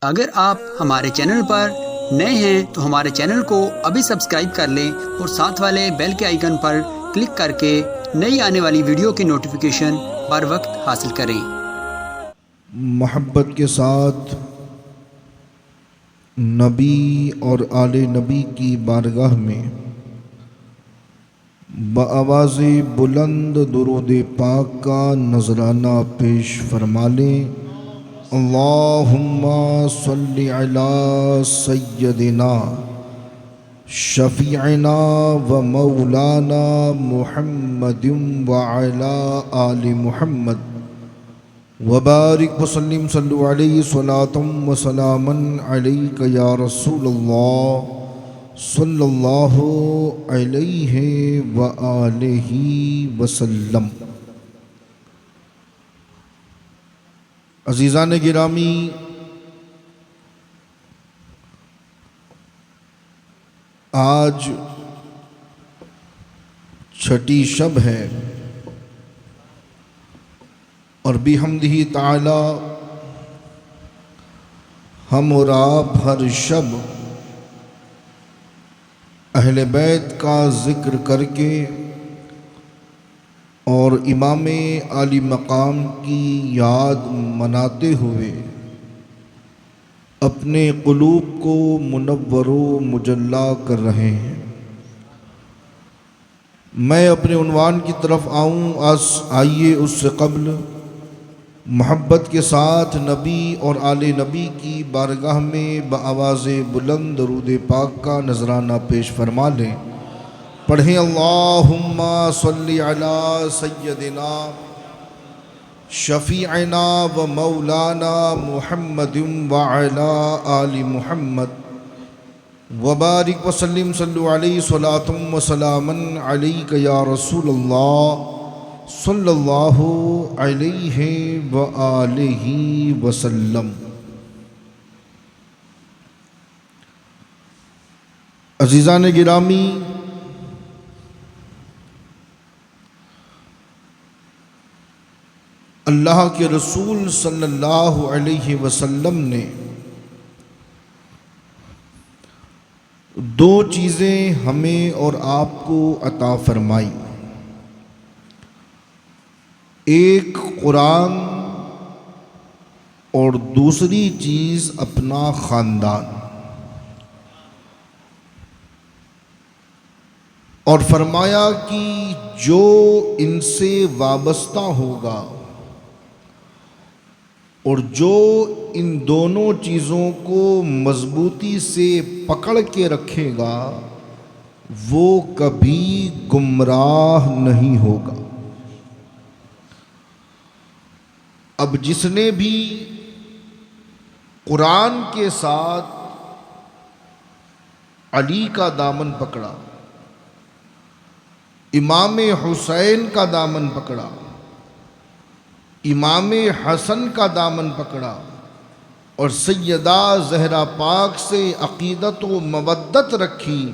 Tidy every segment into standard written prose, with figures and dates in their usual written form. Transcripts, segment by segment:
اگر آپ ہمارے چینل پر نئے ہیں تو ہمارے چینل کو ابھی سبسکرائب کر لیں اور ساتھ والے بیل کے آئیکن پر کلک کر کے نئی آنے والی ویڈیو کی نوٹیفیکیشن بر وقت حاصل کریں۔ محبت کے ساتھ نبی اور آل نبی کی بارگاہ میں بآواز بلند درود پاک کا نذرانہ پیش فرما لیں۔ اللہم صلی علی سیدنا شفیعنا و مولانا محمد وعلی آل محمد وبارک وسلم صلو علیہ صلاۃ و سلاما علیک یا رسول اللہ صلی اللہ علیہ وآلہ وسلم۔ عزیزان گرامی، آج چھٹی شب ہے اور بحمدہ تعالی ہم اور آپ ہر شب اہل بیت کا ذکر کر کے اور امام عالی مقام کی یاد مناتے ہوئے اپنے قلوب کو منور و مجلا کر رہے ہیں۔ میں اپنے عنوان کی طرف آئیے اس سے قبل محبت کے ساتھ نبی اور آل نبی کی بارگاہ میں بآواز بلند درود پاک کا نذرانہ پیش فرما لیں۔ پڑھیں اللہم صلی علی سیدنا شفیعنا و مولانا محمد وعلی آل محمد وبارک وسلم صلو علیہ صلاۃ و سلاما علیک یا رسول اللہ صلی اللہ علیہ وآلہ وسلم۔ عزیزان گرامی، اللہ کے رسول صلی اللہ علیہ وسلم نے دو چیزیں ہمیں اور آپ کو عطا فرمائی، ایک قرآن اور دوسری چیز اپنا خاندان، اور فرمایا کہ جو ان سے وابستہ ہوگا اور جو ان دونوں چیزوں کو مضبوطی سے پکڑ کے رکھے گا وہ کبھی گمراہ نہیں ہوگا۔ اب جس نے بھی قرآن کے ساتھ علی کا دامن پکڑا، امام حسین کا دامن پکڑا، امام حسن کا دامن پکڑا اور سیدہ زہرا پاک سے عقیدت و مودت رکھی،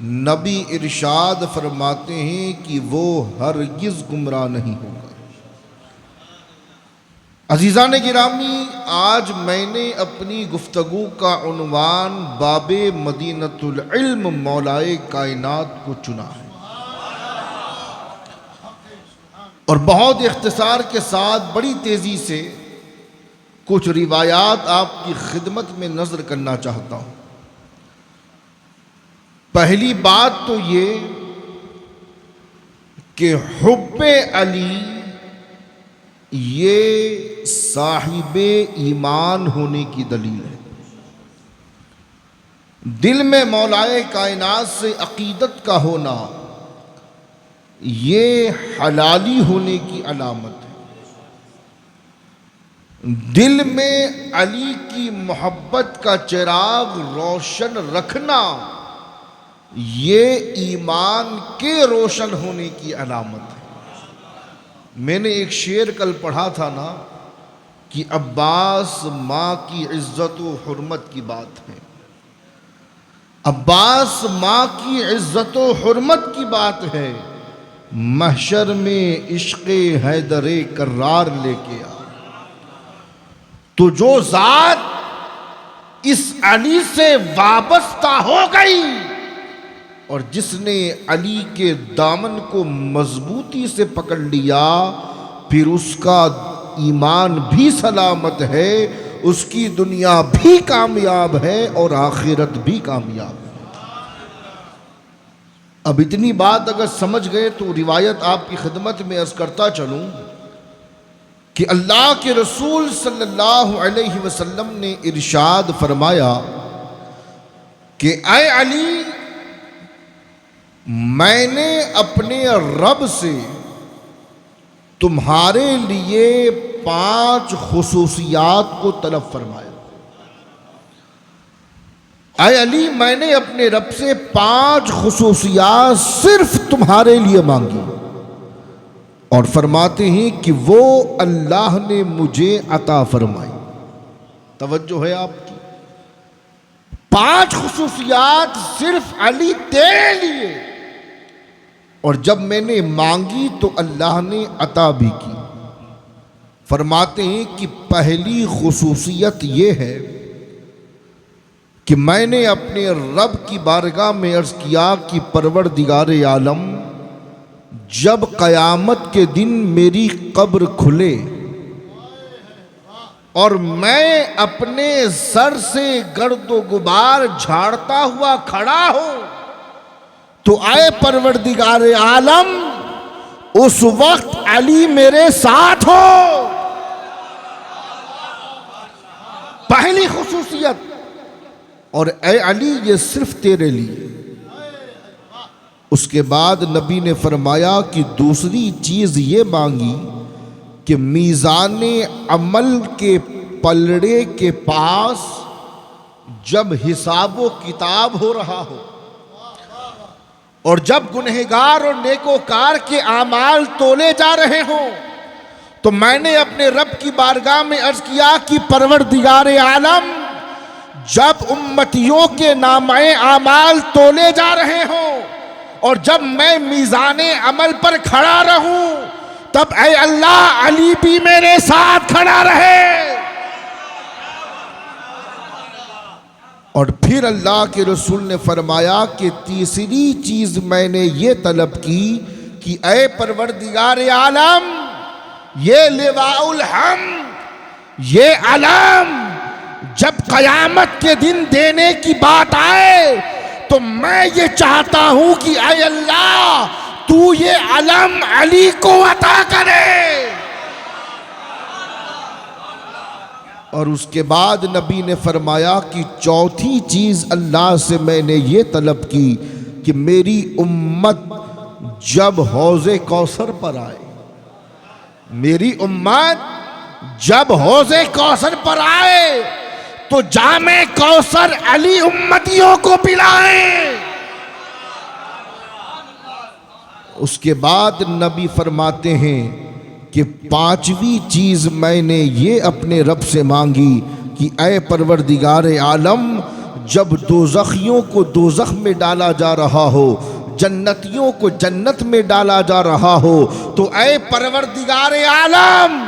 نبی ارشاد فرماتے ہیں کہ وہ ہرگز گمراہ نہیں ہوگا۔ عزیزان گرامی، آج میں نے اپنی گفتگو کا عنوان باب مدینۃ العلم مولائے کائنات کو چنا ہے، اور بہت اختصار کے ساتھ بڑی تیزی سے کچھ روایات آپ کی خدمت میں نظر کرنا چاہتا ہوں۔ پہلی بات تو یہ کہ حب علی یہ صاحب ایمان ہونے کی دلیل ہے۔ دل میں مولائے کائنات سے عقیدت کا ہونا یہ حلالی ہونے کی علامت ہے۔ دل میں علی کی محبت کا چراغ روشن رکھنا یہ ایمان کے روشن ہونے کی علامت ہے۔ میں نے ایک شعر کل پڑھا تھا نا کہ عباس ماں کی عزت و حرمت کی بات ہے، عباس ماں کی عزت و حرمت کی بات ہے، محشر میں عشق حیدر کرار لے کے آ۔ تو جو ذات اس علی سے وابستہ ہو گئی، اور جس نے علی کے دامن کو مضبوطی سے پکڑ لیا پھر اس کا ایمان بھی سلامت ہے، اس کی دنیا بھی کامیاب ہے اور آخرت بھی کامیاب ہے۔ اب اتنی بات اگر سمجھ گئے تو روایت آپ کی خدمت میں عرض کرتا چلوں کہ اللہ کے رسول صلی اللہ علیہ وسلم نے ارشاد فرمایا کہ اے علی، میں نے اپنے رب سے تمہارے لیے 5 خصوصیات کو طلب فرمایا۔ اے علی، میں نے اپنے رب سے 5 خصوصیات صرف تمہارے لیے مانگی، اور فرماتے ہیں کہ وہ اللہ نے مجھے عطا فرمائی۔ توجہ ہے آپ کی؟ 5 خصوصیات صرف علی تیرے لیے، اور جب میں نے مانگی تو اللہ نے عطا بھی کی۔ فرماتے ہیں کہ پہلی خصوصیت یہ ہے کہ میں نے اپنے رب کی بارگاہ میں عرض کیا کہ پروردگار عالم، جب قیامت کے دن میری قبر کھلے اور میں اپنے سر سے گرد و غبار جھاڑتا ہوا کھڑا ہوں تو اے پروردگار عالم، اس وقت علی میرے ساتھ ہو۔ پہلی خصوصیت، اور اے علی یہ صرف تیرے لیے۔ اس کے بعد نبی نے فرمایا کہ دوسری چیز یہ مانگی کہ میزان عمل کے پلڑے کے پاس جب حساب و کتاب ہو رہا ہو اور جب گنہگار اور نیکوکار کے اعمال تولے جا رہے ہوں، تو میں نے اپنے رب کی بارگاہ میں عرض کیا کہ پروردگار عالم، جب امتیوں کے نامہ اعمال تولے جا رہے ہوں اور جب میں میزان عمل پر کھڑا رہوں، تب اے اللہ علی بھی میرے ساتھ کھڑا رہے۔ اور پھر اللہ کے رسول نے فرمایا کہ تیسری چیز میں نے یہ طلب کی کہ اے پروردگار عالم، یہ لواء الحمد، یہ علم جب قیامت کے دن دینے کی بات آئے تو میں یہ چاہتا ہوں کہ اے اللہ تو یہ علم علی کو عطا کرے۔ اور اس کے بعد نبی نے فرمایا کہ چوتھی چیز اللہ سے میں نے یہ طلب کی کہ میری امت جب حوض کوثر پر آئے، میری امت جب حوض کوثر پر آئے تو جام کوثر علی امتیوں کو پلائیں۔ اس کے بعد نبی فرماتے ہیں کہ 5ویں چیز میں نے یہ اپنے رب سے مانگی کہ اے پروردگار عالم، جب دوزخیوں کو دوزخ میں ڈالا جا رہا ہو، جنتیوں کو جنت میں ڈالا جا رہا ہو، تو اے پروردگار عالم،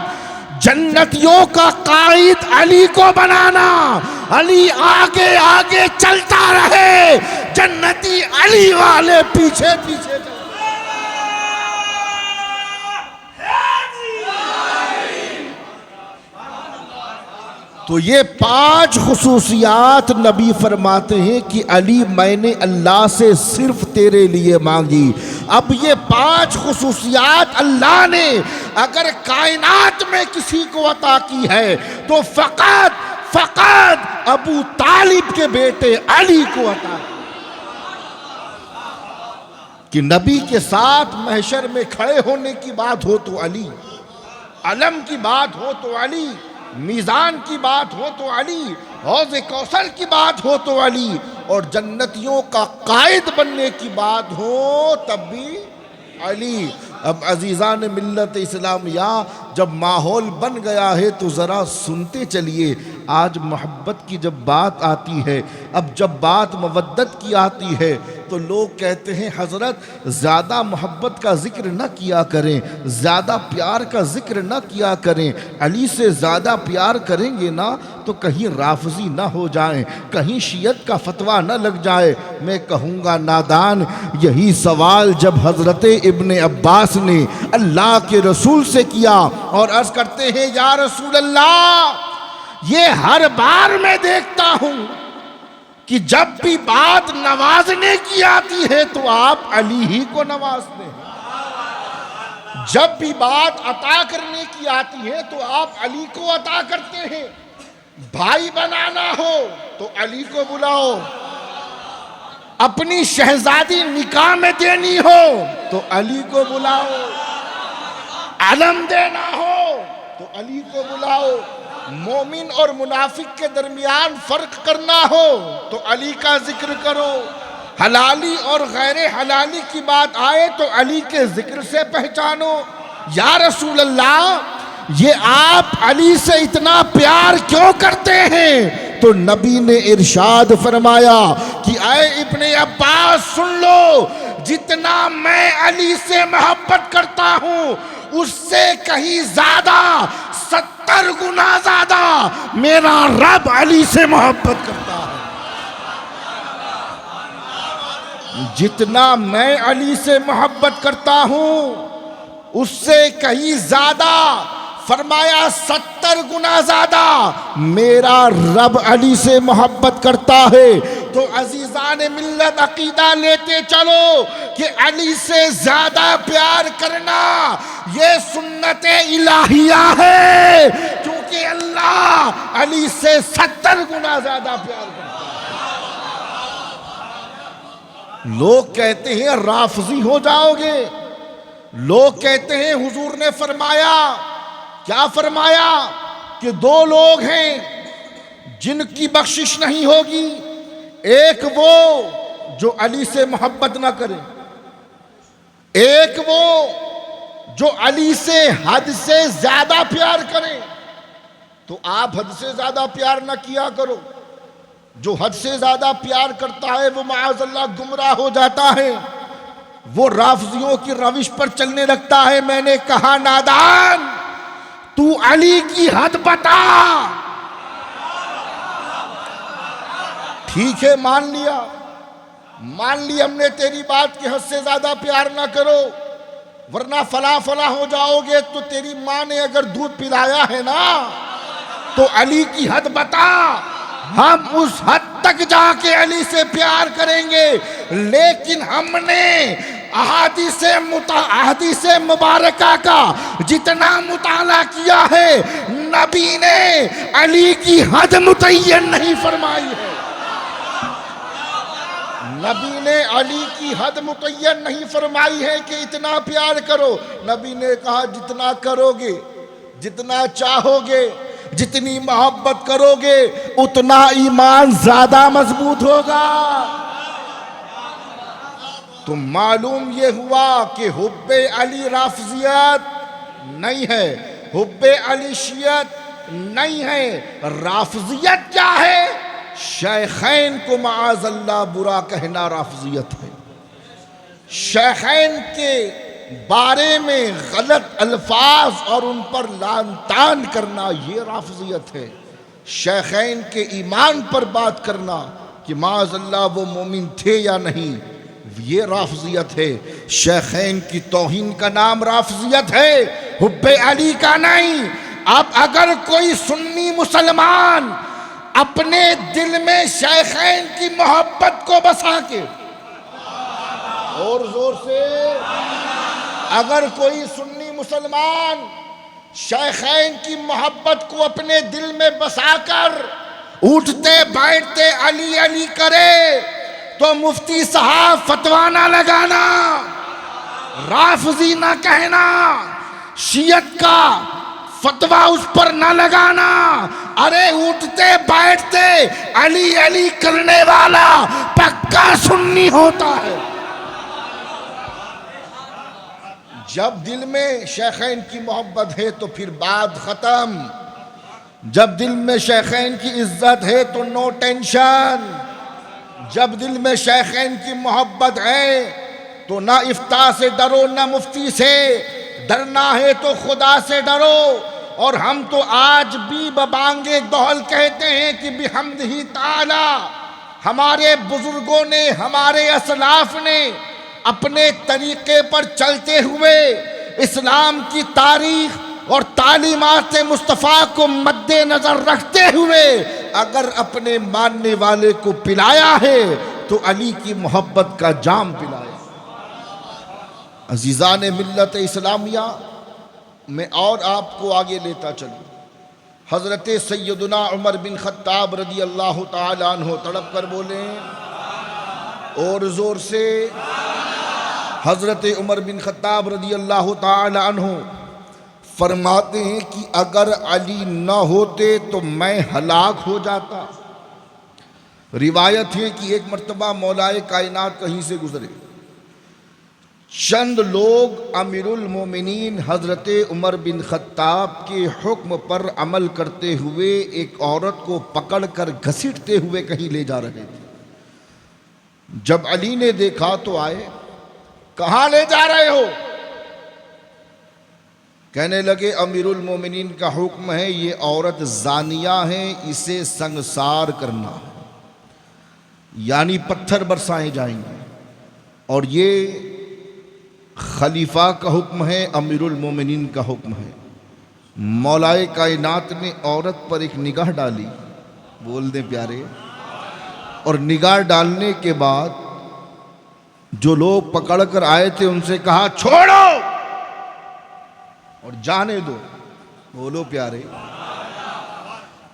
جنتیوں کا قائد علی کو بنانا، علی آگے آگے چلتا رہے، جنتی علی والے پیچھے پیچھے چلتے۔ تو یہ 5 خصوصیات نبی فرماتے ہیں کہ علی میں نے اللہ سے صرف تیرے لیے مانگی۔ اب یہ 5 خصوصیات اللہ نے اگر کائنات میں کسی کو عطا کی ہے تو فقط ابو طالب کے بیٹے علی کو عطا کی۔ کہ نبی کے ساتھ محشر میں کھڑے ہونے کی بات ہو تو علی، علم کی بات ہو تو علی، میزان کی بات ہو تو علی، حوض کوثر کی بات ہو تو علی، اور جنتیوں کا قائد بننے کی بات ہو تب بھی علی۔ اب عزیزان ملت اسلامیہ، جب ماحول بن گیا ہے تو ذرا سنتے چلیے۔ آج محبت کی جب بات آتی ہے، اب جب بات مودت کی آتی ہے تو لوگ کہتے ہیں حضرت زیادہ محبت کا ذکر نہ کیا کریں، زیادہ پیار کا ذکر نہ کیا کریں، علی سے زیادہ پیار کریں گے نا تو کہیں رافضی نہ ہو جائیں، کہیں شیعت کا فتویٰ نہ لگ جائے۔ میں کہوں گا نادان، یہی سوال جب حضرت ابن عباس نے اللہ کے رسول سے کیا اور عرض کرتے ہیں یا رسول اللہ، یہ ہر بار میں دیکھتا ہوں کہ جب بھی بات نوازنے کی آتی ہے تو آپ علی ہی کو نوازتے ہیں، جب بھی بات عطا کرنے کی آتی ہے تو آپ علی کو عطا کرتے ہیں، بھائی بنانا ہو تو علی کو بلاؤ، اپنی شہزادی نکاح میں دینی ہو تو علی کو بلاؤ، علم دینا ہو تو علی کو بلاؤ، مومن اور منافق کے درمیان فرق کرنا ہو تو علی کا ذکر کرو، حلالی اور غیر حلالی کی بات آئے تو علی کے ذکر سے پہچانو۔ یا رسول اللہ، یہ آپ علی سے اتنا پیار کیوں کرتے ہیں؟ تو نبی نے ارشاد فرمایا کہ اے ابن عباس سن لو، جتنا میں علی سے محبت کرتا ہوں اس سے کہیں زیادہ، 70 گنا زیادہ میرا رب علی سے محبت کرتا ہے۔ جتنا میں علی سے محبت کرتا ہوں اس سے کہیں زیادہ، فرمایا 70 گنا زیادہ میرا رب علی سے محبت کرتا ہے۔ تو عزیزان ملت عقیدہ لیتے چلو کہ علی سے زیادہ پیار کرنا یہ سنت الہیہ ہے، کیونکہ اللہ علی سے 70 گنا زیادہ پیار کرتا ہے۔ لوگ کہتے ہیں رافضی ہو جاؤ گے، لوگ کہتے ہیں حضور نے فرمایا، کیا فرمایا کہ 2 لوگ ہیں جن کی بخشش نہیں ہوگی، ایک وہ جو علی سے محبت نہ کرے، ایک وہ جو علی سے حد سے زیادہ پیار کرے۔ تو آپ حد سے زیادہ پیار نہ کیا کرو، جو حد سے زیادہ پیار کرتا ہے وہ معاذ اللہ گمراہ ہو جاتا ہے، وہ رافضیوں کی روش پر چلنے لگتا ہے۔ میں نے کہا نادان، تو علی کی حد بتا۔ ٹھیک ہے، مان لیا ہم نے تیری بات کہ حد سے زیادہ پیار نہ کرو ورنہ فلاں ہو جاؤ گے۔ تو تیری ماں نے اگر دودھ پلایا ہے نا تو علی کی حد بتا، ہم اس حد تک جا کے علی سے پیار کریں گے۔ لیکن ہم نے احادیث مبارکہ کا جتنا مطالعہ کیا ہے، نبی نے علی کی حد متعین نہیں فرمائی ہے، نبی نے علی کی حد متعین نہیں فرمائی ہے کہ اتنا پیار کرو۔ نبی نے کہا جتنا کرو گے، جتنا چاہو گے، جتنی محبت کرو گے اتنا ایمان زیادہ مضبوط ہوگا۔ تو معلوم یہ ہوا کہ حب علی رافضیت نہیں ہے، حب علی شیعت نہیں ہے۔ رافضیت کیا ہے؟ شیخین کو معاذ اللہ برا کہنا رافضیت ہے، شیخین کے بارے میں غلط الفاظ اور ان پر لعن طعن کرنا یہ رافضیت ہے، شیخین کے ایمان پر بات کرنا کہ معاذ اللہ وہ مومن تھے یا نہیں یہ رافضیت ہے، شیخین کی توہین کا نام رافضیت ہے، حب علی کا نہیں۔ اب اگر کوئی سنی مسلمان اپنے دل میں شیخین کی محبت کو بسا کے، اور زور سے، اگر کوئی سنی مسلمان شیخین کی محبت کو اپنے دل میں بسا کر اٹھتے بیٹھتے علی علی کرے تو مفتی صاحب فتویٰ نہ لگانا، رافضی نہ کہنا، شیعت کا فتویٰ اس پر نہ لگانا۔ ارے اٹھتے بیٹھتے علی علی کرنے والا پکا سنی ہوتا ہے۔ جب دل میں شیخین کی محبت ہے تو پھر بات ختم، جب دل میں شیخین کی عزت ہے تو نو ٹینشن، جب دل میں شیخین کی محبت ہے تو نہ افتاء سے ڈرو نہ مفتی سے، ڈرنا ہے تو خدا سے ڈرو۔ اور ہم تو آج بھی ببانگے دہل کہتے ہیں کہ بحمدہ تعالی ہمارے بزرگوں نے، ہمارے اسلاف نے اپنے طریقے پر چلتے ہوئے اسلام کی تاریخ اور تعلیمات مصطفیٰ کو مد نظر رکھتے ہوئے اگر اپنے ماننے والے کو پلایا ہے تو علی کی محبت کا جام پلایا۔ عزیزان ملت اسلامیہ، میں اور آپ کو آگے لیتا چلوں۔ حضرت سیدنا عمر بن خطاب رضی اللہ تعالیٰ عنہ، تڑپ کر بولیں اور زور سے۔ حضرت عمر بن خطاب رضی اللہ تعالیٰ عنہ فرماتے ہیں کہ اگر علی نہ ہوتے تو میں ہلاک ہو جاتا۔ روایت ہے کہ ایک مرتبہ مولائے کائنات کہیں سے گزرے، چند لوگ امیر المومنین حضرت عمر بن خطاب کے حکم پر عمل کرتے ہوئے ایک عورت کو پکڑ کر گھسیٹتے ہوئے کہیں لے جا رہے تھے۔ جب علی نے دیکھا تو آئے، کہاں لے جا رہے ہو؟ کہنے لگے امیر المومنین کا حکم ہے، یہ عورت زانیہ ہے، اسے سنگسار کرنا ہے، یعنی پتھر برسائے جائیں گے، اور یہ خلیفہ کا حکم ہے، امیر المومنین کا حکم ہے۔ مولائے کائنات نے عورت پر ایک نگاہ ڈالی، بول دیں پیارے، اور نگاہ ڈالنے کے بعد جو لوگ پکڑ کر آئے تھے ان سے کہا چھوڑو اور جانے دو۔ بولو پیارے۔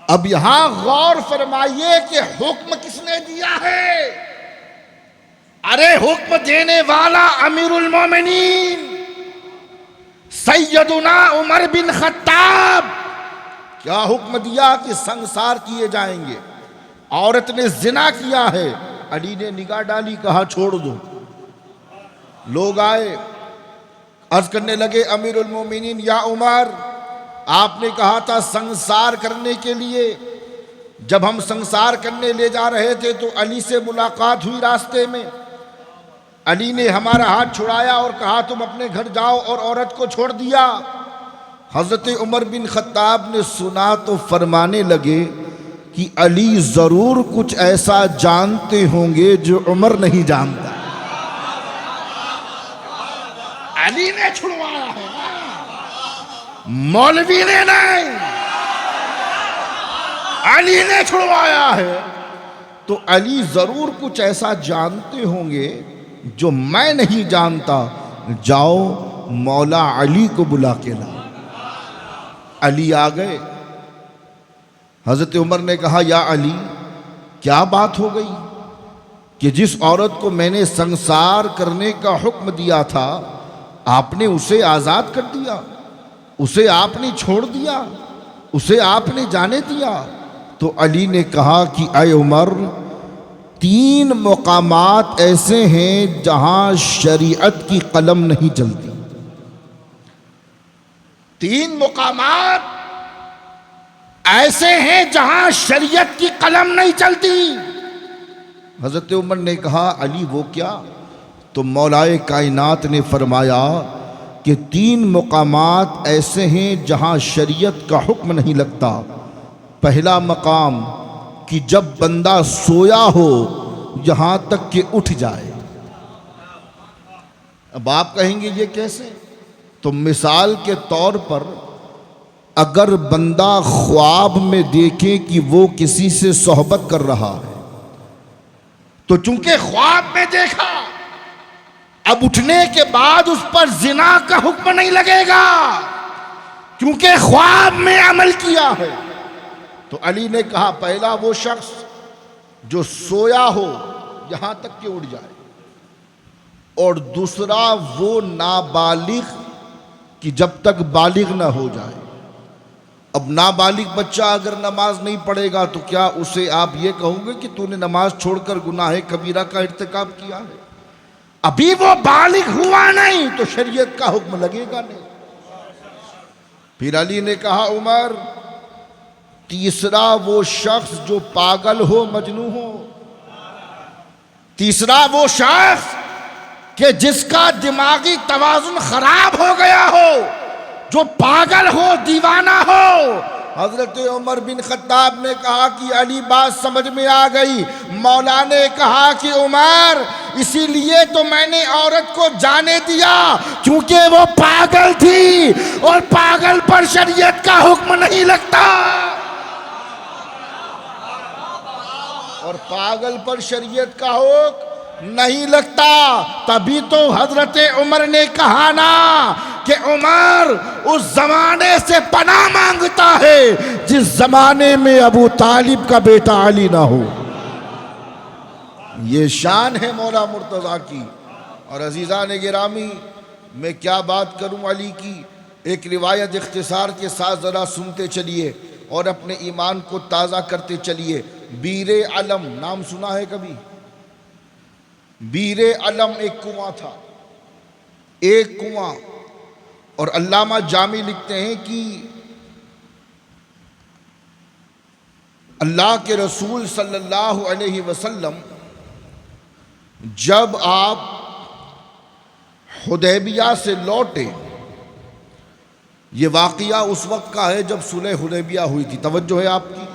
اب یہاں غور فرمائیے کہ حکم کس نے دیا ہے؟ ارے حکم دینے والا امیر المومنین سیدنا عمر بن خطاب۔ کیا حکم دیا کہ سنگسار کیے جائیں گے؟ عورت نے زنا کیا ہے، علی نے نگاہ ڈالی، کہا چھوڑ دو۔ لوگ آئے، عرض کرنے لگے امیر المومنین یا عمر، آپ نے کہا تھا سنگسار کرنے کے لیے۔ جب ہم سنگسار کرنے لے جا رہے تھے تو علی سے ملاقات ہوئی راستے میں، علی نے ہمارا ہاتھ چھڑایا اور کہا تم اپنے گھر جاؤ، اور عورت کو چھوڑ دیا۔ حضرت عمر بن خطاب نے سنا تو فرمانے لگے کہ علی ضرور کچھ ایسا جانتے ہوں گے جو عمر نہیں جانتا۔ علی نے چھڑوایا ہے، مولوی نے نہیں، علی نے چھڑوایا ہے، تو علی ضرور کچھ ایسا جانتے ہوں گے جو میں نہیں جانتا۔ جاؤ مولا علی کو بلا کے لاؤ۔ علی آ گئے۔ حضرت عمر نے کہا یا علی، کیا بات ہو گئی کہ جس عورت کو میں نے سنگسار کرنے کا حکم دیا تھا آپ نے اسے آزاد کر دیا، اسے آپ نے چھوڑ دیا، اسے آپ نے جانے دیا؟ تو علی نے کہا کہ اے عمر، 3 مقامات ایسے ہیں جہاں شریعت کی قلم نہیں چلتی۔ 3 مقامات ایسے ہیں جہاں شریعت کی قلم نہیں چلتی۔ حضرت عمر نے کہا علی وہ کیا؟ تو مولا کائنات نے فرمایا کہ 3 مقامات ایسے ہیں جہاں شریعت کا حکم نہیں لگتا۔ پہلا مقام کہ جب بندہ سویا ہو یہاں تک کہ اٹھ جائے۔ اب آپ کہیں گے یہ کیسے؟ تو مثال کے طور پر اگر بندہ خواب میں دیکھے کہ وہ کسی سے صحبت کر رہا ہے تو چونکہ خواب میں دیکھا، اب اٹھنے کے بعد اس پر زنا کا حکم نہیں لگے گا کیونکہ خواب میں عمل کیا ہے۔ تو علی نے کہا پہلا وہ شخص جو سویا ہو یہاں تک کہ اٹھ جائے، اور دوسرا وہ نابالغ کہ جب تک بالغ نہ ہو جائے۔ اب نابالغ بچہ اگر نماز نہیں پڑھے گا تو کیا اسے آپ یہ کہو گے کہ تو نے نماز چھوڑ کر گناہ کبیرہ کا ارتکاب کیا ہے؟ ابھی وہ بالغ ہوا نہیں تو شریعت کا حکم لگے گا نہیں۔ پھر علی نے کہا عمر، تیسرا وہ شخص جو پاگل ہو، مجنون ہو۔ تیسرا وہ شخص کہ جس کا دماغی توازن خراب ہو گیا ہو، جو پاگل ہو، دیوانہ ہو۔ حضرت عمر بن خطاب نے کہا کہ علی بات سمجھ میں آ گئی۔ مولا نے کہا کہ عمر اسی لیے تو میں نے عورت کو جانے دیا کیونکہ وہ پاگل تھی، اور پاگل پر شریعت کا حکم نہیں لگتا، اور پاگل پر شریعت کا حکم نہیں لگتا۔ تبھی تو حضرت عمر نے کہا نا کہ عمر اس زمانے سے پناہ مانگتا ہے جس زمانے میں ابو طالب کا بیٹا علی نہ ہو۔ یہ شان ہے مولا مرتضیٰ کی۔ اور عزیزان گرامی، میں کیا بات کروں علی کی، ایک روایت اختصار کے ساتھ ذرا سنتے چلیے اور اپنے ایمان کو تازہ کرتے چلیے۔ بیر علم نام سنا ہے کبھی؟ بیر علم ایک کنواں تھا، ایک کنواں، اور علامہ جامی لکھتے ہیں کہ اللہ کے رسول صلی اللہ علیہ وسلم جب آپ حدیبیہ سے لوٹے، یہ واقعہ اس وقت کا ہے جب صلح حدیبیہ ہوئی تھی، توجہ ہے آپ کی۔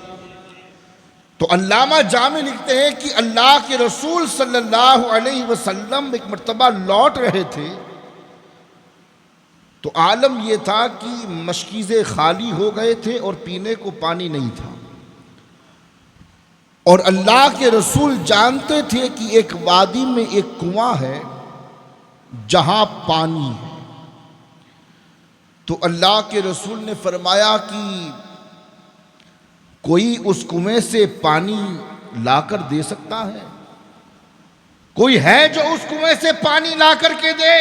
تو علامہ جامی لکھتے ہیں کہ اللہ کے رسول صلی اللہ علیہ وسلم ایک مرتبہ لوٹ رہے تھے تو عالم یہ تھا کہ مشکیزیں خالی ہو گئے تھے اور پینے کو پانی نہیں تھا، اور اللہ کے رسول جانتے تھے کہ ایک وادی میں ایک کنواں ہے جہاں پانی ہے۔ تو اللہ کے رسول نے فرمایا کہ کوئی اس کنویں سے پانی لا کر دے سکتا ہے؟ کوئی ہے جو اس کنویں سے پانی لا کر کے دے؟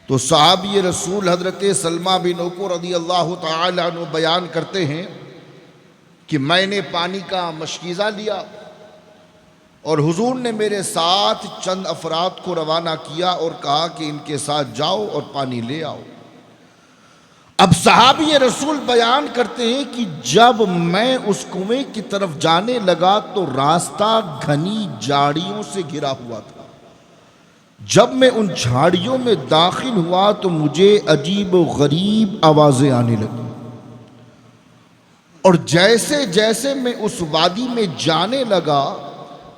تو صحابی رسول حضرت سلمہ بن عکو رضی اللہ تعالی عنہ بیان کرتے ہیں کہ میں نے پانی کا مشکیزہ لیا اور حضور نے میرے ساتھ چند افراد کو روانہ کیا اور کہا کہ ان کے ساتھ جاؤ اور پانی لے آؤ۔ اب صحابی رسول بیان کرتے ہیں کہ جب میں اس کنویں کی طرف جانے لگا تو راستہ گھنی جھاڑیوں سے گھرا ہوا تھا۔ جب میں ان جھاڑیوں میں داخل ہوا تو مجھے عجیب و غریب آوازیں آنے لگی، اور جیسے جیسے میں اس وادی میں جانے لگا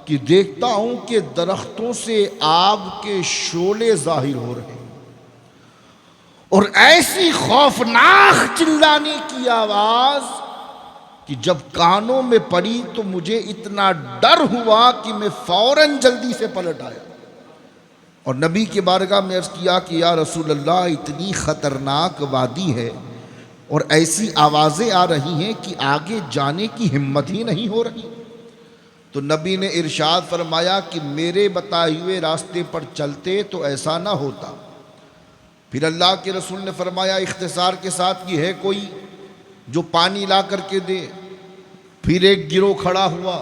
کہ دیکھتا ہوں کہ درختوں سے آگ کے شعلے ظاہر ہو رہے ہیں، اور ایسی خوفناک چلانے کی آواز کہ جب کانوں میں پڑی تو مجھے اتنا ڈر ہوا کہ میں فوراً جلدی سے پلٹ آیا اور نبی کی بارگاہ میں عرض کیا کہ یا رسول اللہ اتنی خطرناک وادی ہے اور ایسی آوازیں آ رہی ہیں کہ آگے جانے کی ہمت ہی نہیں ہو رہی۔ تو نبی نے ارشاد فرمایا کہ میرے بتائے ہوئے راستے پر چلتے تو ایسا نہ ہوتا۔ پھر اللہ کے رسول نے فرمایا اختصار کے ساتھ کہ ہے کوئی جو پانی لا کر کے دے؟ پھر ایک گروہ کھڑا ہوا،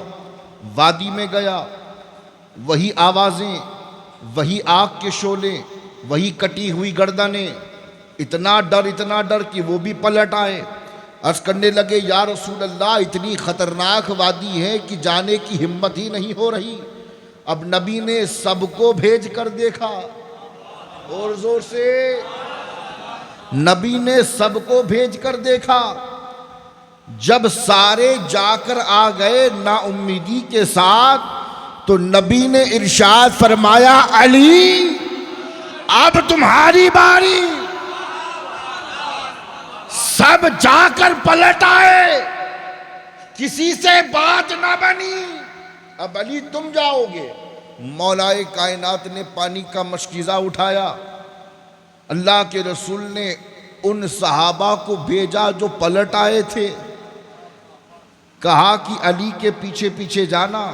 وادی میں گیا، وہی آوازیں، وہی آگ کے شعلے، وہی کٹی ہوئی گردنیں، اتنا ڈر کہ وہ بھی پلٹ آئے۔ عرض کرنے لگے یا رسول اللہ اتنی خطرناک وادی ہے کہ جانے کی ہمت ہی نہیں ہو رہی۔ اب نبی نے سب کو بھیج کر دیکھا، اور زور سے نبی نے سب کو بھیج کر دیکھا۔ جب سارے جا کر آ گئے نا امیدی کے ساتھ تو نبی نے ارشاد فرمایا علی اب تمہاری باری۔ سب جا کر پلٹ آئے، کسی سے بات نہ بنی، اب علی تم جاؤ گے۔ مولا کائنات نے پانی کا مشکیزہ اٹھایا، اللہ کے رسول نے ان صحابہ کو بھیجا جو پلٹ آئے تھے، کہا کہ علی کے پیچھے پیچھے جانا،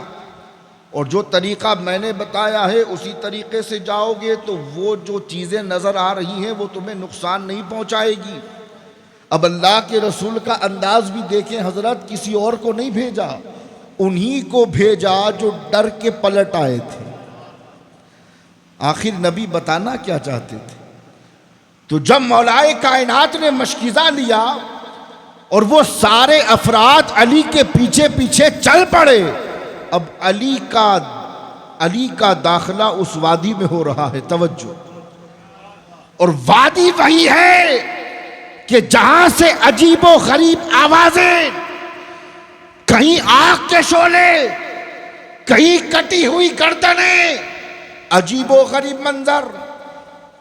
اور جو طریقہ میں نے بتایا ہے اسی طریقے سے جاؤ گے تو وہ جو چیزیں نظر آ رہی ہیں وہ تمہیں نقصان نہیں پہنچائے گی۔ اب اللہ کے رسول کا انداز بھی دیکھیں حضرت، کسی اور کو نہیں بھیجا، انہی کو بھیجا جو ڈر کے پلٹ آئے تھے۔ آخر نبی بتانا کیا چاہتے تھے؟ تو جب مولائے کائنات نے مشکیزہ لیا اور وہ سارے افراد علی کے پیچھے پیچھے چل پڑے، اب علی کا علی کا داخلہ اس وادی میں ہو رہا ہے. توجہ. اور وادی وہی ہے کہ جہاں سے عجیب و غریب آوازیں، کہیں آگ کے شعلے، کہیں کٹی ہوئی گردنیں، عجیب و غریب منظر.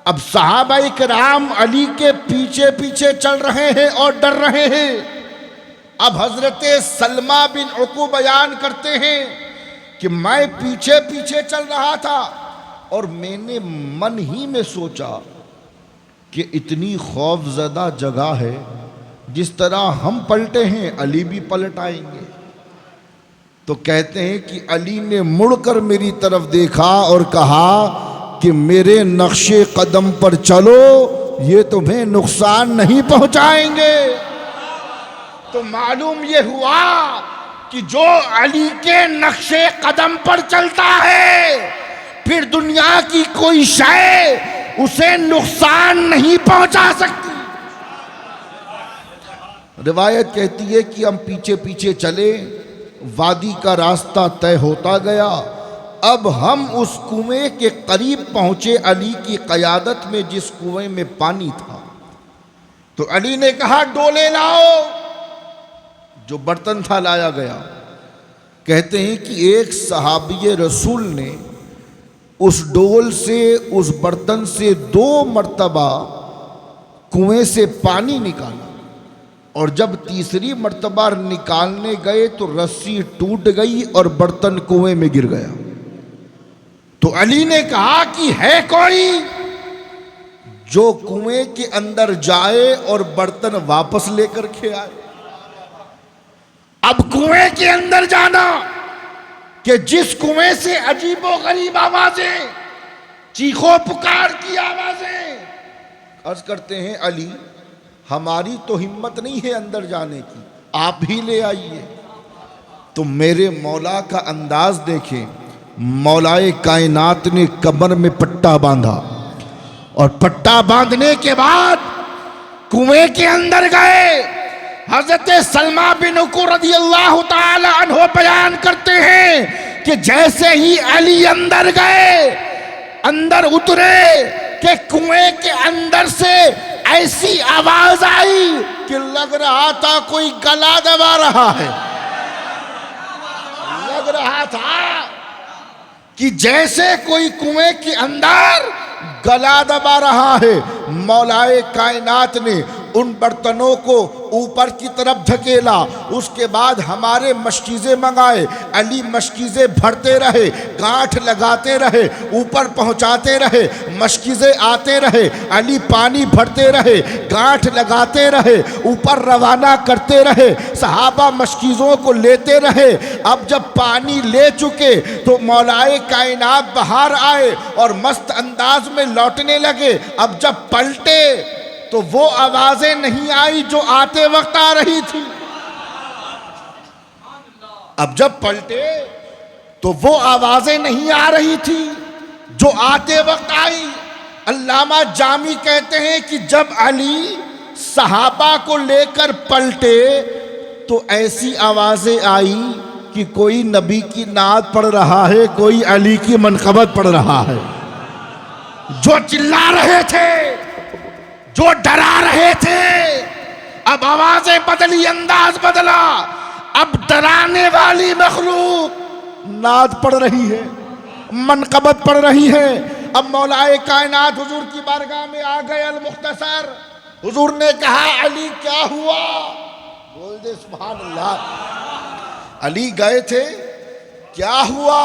اب صحابہ کرام علی کے پیچھے پیچھے چل رہے ہیں اور ڈر رہے ہیں. اب حضرت سلمہ بن عقو بیان کرتے ہیں کہ میں پیچھے پیچھے چل رہا تھا اور میں نے من ہی میں سوچا کہ اتنی خوف زدہ جگہ ہے، جس طرح ہم پلٹے ہیں علی بھی پلٹ آئیں گے. تو کہتے ہیں کہ علی نے مڑ کر میری طرف دیکھا اور کہا کہ میرے نقش قدم پر چلو، یہ تمہیں نقصان نہیں پہنچائیں گے. تو معلوم یہ ہوا کہ جو علی کے نقش قدم پر چلتا ہے پھر دنیا کی کوئی شے اسے نقصان نہیں پہنچا سکتی. روایت کہتی ہے کہ ہم پیچھے پیچھے چلے، وادی کا راستہ طے ہوتا گیا. اب ہم اس کنویں کے قریب پہنچے علی کی قیادت میں، جس کنویں میں پانی تھا. تو علی نے کہا ڈولے لاؤ. جو برتن تھا لایا گیا. کہتے ہیں کہ ایک صحابی رسول نے اس ڈول سے، اس برتن سے 2 مرتبہ کنویں سے پانی نکالا، اور جب تیسری مرتبہ نکالنے گئے تو رسی ٹوٹ گئی اور برتن کنویں میں گر گیا. تو علی نے کہا کہ ہے کوئی جو کنویں کے اندر جائے اور برتن واپس لے کر کے آئے. اب کنویں کے اندر جانا کہ جس کنویں سے عجیب و غریب آوازیں، چیخو پکار کی آوازیں. عرض کرتے ہیں علی ہماری تو ہمت نہیں ہے اندر جانے کی، آپ ہی لے آئیے. تو میرے مولا کا انداز دیکھیں. مولائے کائنات نے کمر میں پٹا باندھا، اور پٹا باندھنے کے بعد کنویں کے اندر گئے. حضرت سلمہ بن عقو رضی اللہ تعالی عنہ بیان کرتے ہیں کہ جیسے ہی علی اندر گئے، اندر اترے کہ کنویں کے اندر سے ایسی آواز آئی کہ لگ رہا تھا کوئی گلا دبا رہا ہے. لگ رہا تھا کہ جیسے کوئی کنویں کے اندر گلا دبا رہا ہے. مولائے کائنات نے ان برتنوں کو اوپر کی طرف دھکیلا. اس کے بعد ہمارے مشکیزیں منگائے. علی مشکیزیں بھرتے رہے، گانٹھ لگاتے رہے، اوپر پہنچاتے رہے، مشکیزیں آتے رہے. علی پانی بھرتے رہے، گانٹھ لگاتے رہے، اوپر روانہ کرتے رہے. صحابہ مشکیزوں کو لیتے رہے. اب جب پانی لے چکے تو مولائے کائنات باہر آئے اور مست انداز میں لوٹنے لگے. اب جب پلٹے تو وہ آوازیں نہیں آئی جو آتے وقت آ رہی تھی. اب جب پلٹے تو وہ آوازیں نہیں آ رہی تھی جو آتے وقت آئی. علامہ جامی کہتے ہیں کہ جب علی صحابہ کو لے کر پلٹے تو ایسی آوازیں آئی کہ کوئی نبی کی نعت پڑھ رہا ہے، کوئی علی کی منقبت پڑھ رہا ہے. جو چلا رہے تھے، جو ڈرا رہے تھے، اب آوازیں بدلی، انداز بدلا. اب ڈرانے والی مخلوق نعت پڑھ رہی ہے، منقبت پڑھ رہی ہے. اب مولائے کائنات حضور کی بارگاہ میں آ گئے. المختصر حضور نے کہا علی کیا ہوا؟ بول دے سبحان اللہ. علی گئے تھے، کیا ہوا؟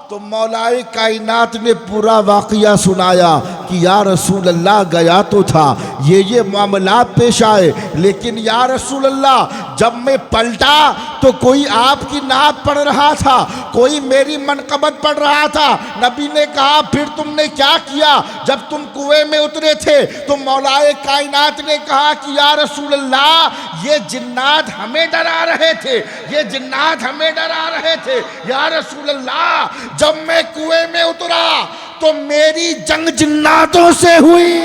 تو مولائے کائنات نے پورا واقعہ سنایا کہ یا رسول اللہ گیا تو تھا، یہ معاملات پیش آئے، لیکن یا رسول اللہ جب میں پلٹا تو کوئی آپ کی نعت پڑھ رہا تھا، کوئی میری منقبت پڑھ رہا تھا. نبی نے کہا پھر تم نے کیا کیا؟ جب تم کنویں میں اترے تھے تو مولائے کائنات نے کہا کہ یا رسول اللہ یہ جنات ہمیں ڈرا رہے تھے، یہ جنات ہمیں ڈرا رہے تھے. یا رسول اللہ جب میں کنویں میں اترا تو میری جنگ جناتوں سے ہوئی.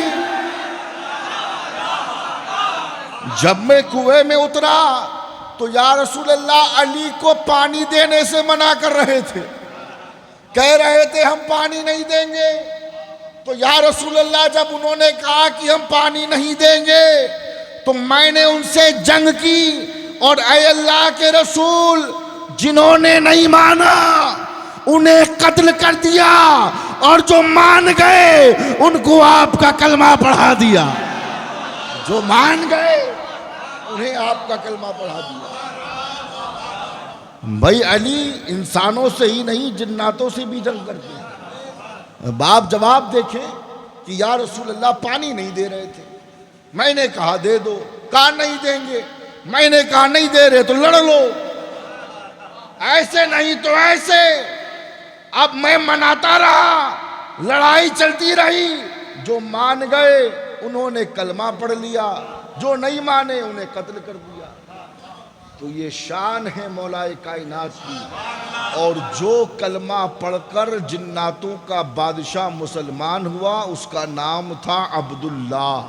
جب میں کنویں میں اترا تو یا رسول اللہ علی کو پانی دینے سے منع کر رہے تھے. کہہ رہے تھے ہم پانی نہیں دیں گے، تو یا رسول اللہ جب انہوں نے کہا کہ ہم پانی نہیں دیں گے تو میں نے ان سے جنگ کی، اور اے اللہ کے رسول جنہوں نے نہیں مانا انہیں قتل کر دیا، اور جو مان گئے ان کو آپ کا کلمہ پڑھا دیا، جو مان گئے انہیں آپ کا کلمہ پڑھا دیا۔ بھائی علی انسانوں سے ہی نہیں جناتوں سے بھی جنگ کرتے ہیں۔ باپ جواب دیکھیں کہ یا رسول اللہ پانی نہیں دے رہے تھے، میں نے کہا دے دو، کہا نہیں دیں گے، میں نے کہا نہیں دے رہے تو لڑ لو، ایسے نہیں تو ایسے۔ اب میں مناتا رہا، لڑائی چلتی رہی، جو مان گئے انہوں نے کلمہ پڑھ لیا، جو نہیں مانے انہیں قتل کر دیا۔ تو یہ شان ہے مولا کائنات کی۔ اور جو کلمہ پڑھ کر جناتوں کا بادشاہ مسلمان ہوا اس کا نام تھا عبداللہ۔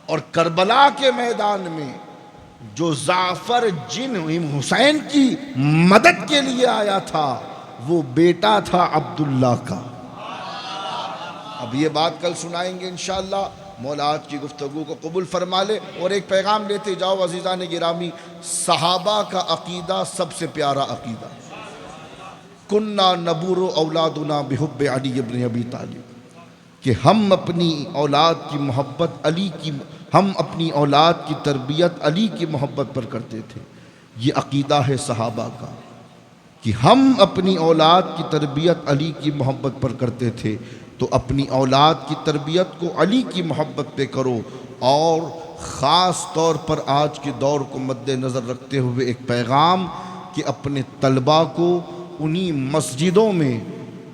اور کربلا کے میدان میں جو جعفر جن حسین کی مدد کے لیے آیا تھا وہ بیٹا تھا عبداللہ کا۔ اب یہ بات کل سنائیں گے انشاءاللہ۔ مولا آج کی گفتگو کو قبول فرما لے، اور ایک پیغام لیتے جاؤ عزیزان گرامی۔ صحابہ کا عقیدہ سب سے پیارا عقیدہ، کننا نبور اولادنا بحب علی ابن ابی طالب، کہ ہم اپنی اولاد کی محبت ہم اپنی اولاد کی تربیت علی کی محبت پر کرتے تھے۔ یہ عقیدہ ہے صحابہ کا کہ ہم اپنی اولاد کی تربیت علی کی محبت پر کرتے تھے، تو اپنی اولاد کی تربیت کو علی کی محبت پہ کرو۔ اور خاص طور پر آج کے دور کو مد نظر رکھتے ہوئے ایک پیغام کہ اپنے طلباء کو انہی مسجدوں میں،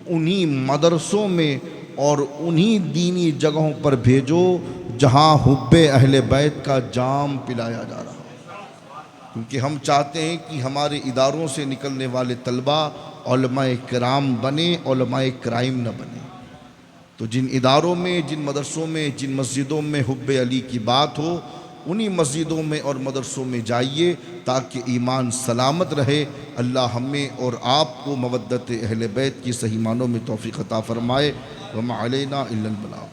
انہی مدرسوں میں اور انہی دینی جگہوں پر بھیجو جہاں حب اہل بیت کا جام پلایا جا رہا ہے، کیونکہ ہم چاہتے ہیں کہ ہمارے اداروں سے نکلنے والے طلباء علماء کرام بنیں، علماء کرائم نہ بنیں۔ تو جن اداروں میں، جن مدرسوں میں، جن مسجدوں میں حب علی کی بات ہو انہی مسجدوں میں اور مدرسوں میں جائیے تاکہ ایمان سلامت رہے۔ اللہ ہمیں اور آپ کو مودت اہل بیت کی صحیح معنوں میں توفیق عطا فرمائے۔ وما علینا الا البلاغ۔